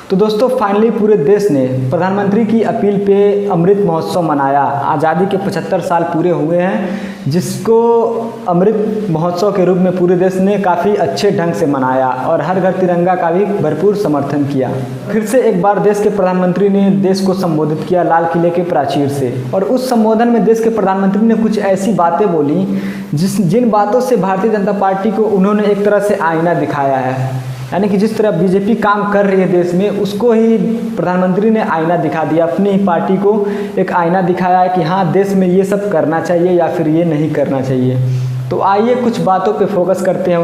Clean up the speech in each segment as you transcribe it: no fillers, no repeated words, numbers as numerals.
तो दोस्तों फाइनली पूरे देश ने प्रधानमंत्री की अपील पे अमृत महोत्सव मनाया। आज़ादी के 75 साल पूरे हुए हैं, जिसको अमृत महोत्सव के रूप में पूरे देश ने काफ़ी अच्छे ढंग से मनाया और हर घर तिरंगा का भी भरपूर समर्थन किया। फिर से एक बार देश के प्रधानमंत्री ने देश को संबोधित किया लाल किले के प्राचीर से, और उस संबोधन में देश के प्रधानमंत्री ने कुछ ऐसी बातें बोली जिन बातों से भारतीय जनता पार्टी को उन्होंने एक तरह से आईना दिखाया है। यानी कि जिस तरह बीजेपी काम कर रही है देश में, उसको ही प्रधानमंत्री ने आईना दिखा दिया, अपनी ही पार्टी को एक आईना दिखाया है कि हाँ देश में ये सब करना चाहिए या फिर ये नहीं करना चाहिए। तो आइए कुछ बातों पे फोकस करते हैं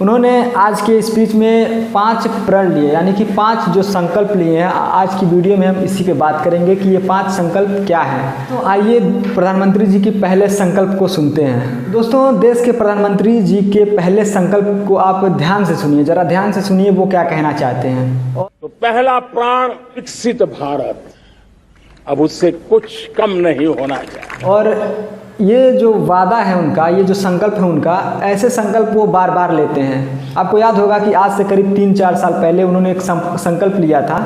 उन्होंने आज के स्पीच में 5 प्रण लिए, यानी कि 5 जो संकल्प लिए हैं। आज की वीडियो में हम इसी पे बात करेंगे कि ये 5 संकल्प क्या हैं। तो आइए प्रधानमंत्री जी के पहले संकल्प को सुनते हैं। दोस्तों देश के प्रधानमंत्री जी के पहले संकल्प को आप ध्यान से सुनिए, जरा ध्यान से सुनिए वो क्या कहना चाहते हैं। तो पहला प्राण विकसित भारत, अब उससे कुछ कम नहीं होना चाहिए। और ये जो वादा है उनका, ये जो संकल्प है उनका, ऐसे संकल्प वो बार बार लेते हैं। आपको याद होगा कि आज से करीब 3-4 साल पहले उन्होंने एक संकल्प लिया था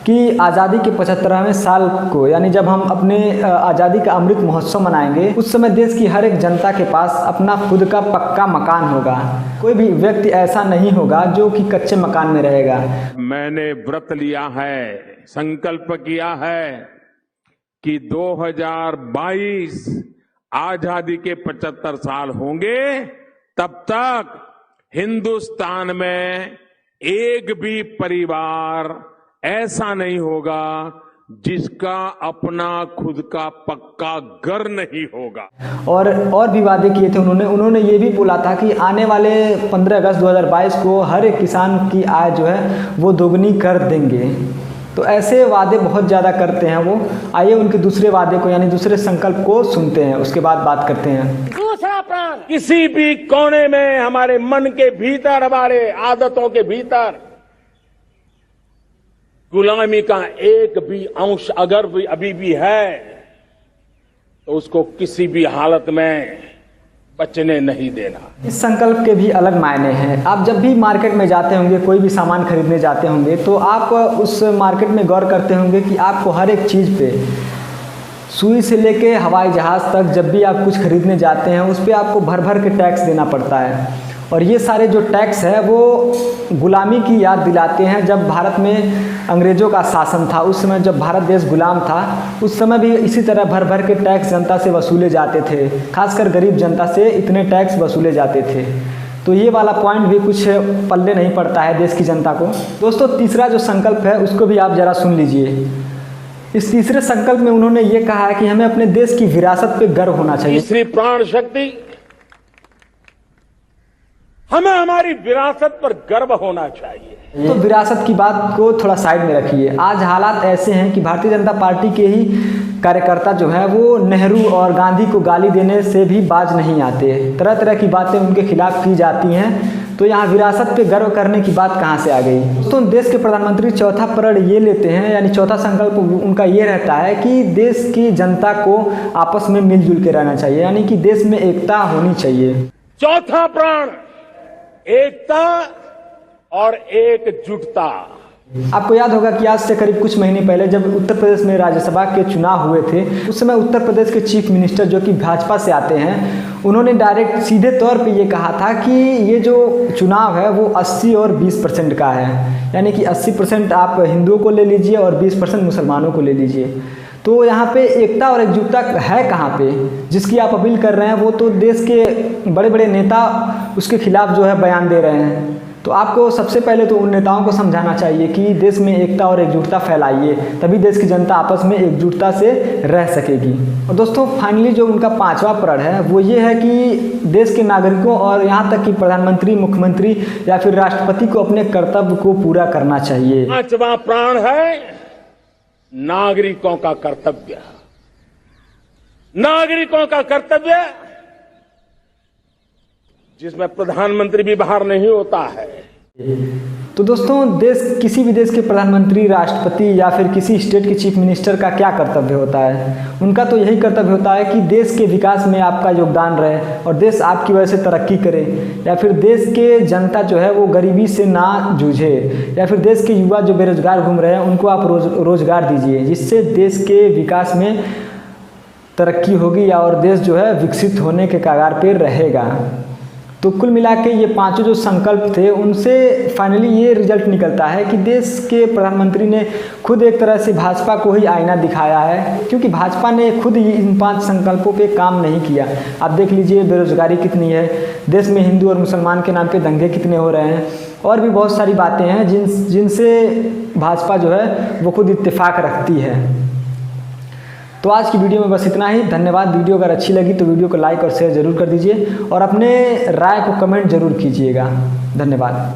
कि आज़ादी के 75वें साल को, यानी जब हम अपने आज़ादी का अमृत महोत्सव मनाएंगे, उस समय देश की हर एक जनता के पास अपना खुद का पक्का मकान होगा। कोई भी व्यक्ति ऐसा नहीं होगा जो कि कच्चे मकान में रहेगा। मैंने व्रत लिया है, संकल्प किया है कि 2022 आजादी के 75 साल होंगे, तब तक हिंदुस्तान में एक भी परिवार ऐसा नहीं होगा जिसका अपना खुद का पक्का घर नहीं होगा। और भी वादे किए थे उन्होंने ये भी बोला था कि आने वाले 15 अगस्त 2022 को हर एक किसान की आय जो है वो दोगुनी कर देंगे। तो ऐसे वादे बहुत ज़्यादा करते हैं वो। आइए उनके दूसरे वादे को, यानी दूसरे संकल्प को सुनते हैं, उसके बाद बात करते हैं। दूसरा प्राण, किसी भी कोने में हमारे मन के भीतर, हमारे आदतों के भीतर गुलामी का एक भी अंश अगर भी अभी भी है, तो उसको किसी भी हालत में बचने नहीं देना। इस संकल्प के भी अलग मायने हैं। आप जब भी मार्केट में जाते होंगे, कोई भी सामान खरीदने जाते होंगे, तो आप उस मार्केट में गौर करते होंगे कि आपको हर एक चीज़ पे, सुई से लेके हवाई जहाज़ तक, जब भी आप कुछ खरीदने जाते हैं उस पर आपको भर भर के टैक्स देना पड़ता है। और ये सारे जो टैक्स है वो गुलामी की याद दिलाते हैं। जब भारत में अंग्रेज़ों का शासन था, उस समय जब भारत देश गुलाम था, उस समय भी इसी तरह भर भर के टैक्स जनता से वसूले जाते थे। खासकर गरीब जनता से इतने टैक्स वसूले जाते थे। तो ये वाला पॉइंट भी कुछ पल्ले नहीं पड़ता है देश की जनता को। दोस्तों तीसरा जो संकल्प है उसको भी आप ज़रा सुन लीजिए। इस तीसरे संकल्प में उन्होंने ये कहा है कि हमें अपने देश की विरासत पे गर्व होना चाहिए। तीसरी प्राण शक्ति, हमें हमारी विरासत पर गर्व होना चाहिए। तो विरासत की बात को थोड़ा साइड में रखिए। आज हालात ऐसे हैं कि भारतीय जनता पार्टी के ही कार्यकर्ता जो हैं वो नेहरू और गांधी को गाली देने से भी बाज नहीं आते। तरह तरह की बातें उनके खिलाफ की जाती हैं। तो यहाँ विरासत पे गर्व करने की बात कहाँ से आ गई। तो देश के प्रधानमंत्री चौथा प्रण ये लेते हैं, यानी चौथा संकल्प उनका ये रहता है कि देश की जनता को आपस में मिलजुल के रहना चाहिए, यानी कि देश में एकता होनी चाहिए। चौथा प्राण, एकता और एकजुटता। आपको याद होगा कि आज से करीब कुछ महीने पहले जब उत्तर प्रदेश में राज्यसभा के चुनाव हुए थे, उस समय उत्तर प्रदेश के चीफ मिनिस्टर जो कि भाजपा से आते हैं, उन्होंने डायरेक्ट सीधे तौर पे ये कहा था कि ये जो चुनाव है वो 80 और 20% का है, यानी कि 80% आप हिंदुओं को ले लीजिए और 20% मुसलमानों को ले लीजिए। तो यहाँ पे एकता और एकजुटता है कहाँ पे, जिसकी आप अपील कर रहे हैं? वो तो देश के बड़े बड़े नेता उसके खिलाफ जो है बयान दे रहे हैं। तो आपको सबसे पहले तो उन नेताओं को समझाना चाहिए कि देश में एकता और एकजुटता फैलाइए, तभी देश की जनता आपस में एकजुटता से रह सकेगी। और दोस्तों फाइनली जो उनका 5वां प्रण है वो ये है कि देश के नागरिकों और यहाँ तक कि प्रधानमंत्री, मुख्यमंत्री या फिर राष्ट्रपति को अपने कर्तव्य को पूरा करना चाहिए। 5वां प्राण है नागरिकों का कर्तव्य। नागरिकों का कर्तव्य जिसमें प्रधानमंत्री भी बाहर नहीं होता है, तो दोस्तों, किसी भी देश के प्रधानमंत्री, राष्ट्रपति या फिर किसी स्टेट के चीफ मिनिस्टर का क्या कर्तव्य होता है? उनका तो यही कर्तव्य होता है कि देश के विकास में आपका योगदान रहे और देश आपकी वजह से तरक्की करे, या फिर देश के जनता जो है वो गरीबी से ना जूझे, या फिर देश के युवा जो बेरोजगार घूम रहे हैं उनको आप रोजगार दीजिए, जिससे देश के विकास में तरक्की होगी और देश जो है विकसित होने के कगार पर रहेगा। तो कुल मिला के ये पांचों जो संकल्प थे उनसे फाइनली ये रिजल्ट निकलता है कि देश के प्रधानमंत्री ने खुद एक तरह से भाजपा को ही आईना दिखाया है, क्योंकि भाजपा ने खुद ही इन 5 संकल्पों पे काम नहीं किया। आप देख लीजिए बेरोजगारी कितनी है, देश में हिंदू और मुसलमान के नाम पे दंगे कितने हो रहे हैं, और भी बहुत सारी बातें हैं जिनसे भाजपा जो है वो खुद इत्तेफाक रखती है। तो आज की वीडियो में बस इतना ही। धन्यवाद। वीडियो अगर अच्छी लगी तो वीडियो को लाइक और शेयर ज़रूर कर दीजिए और अपने राय को कमेंट ज़रूर कीजिएगा। धन्यवाद।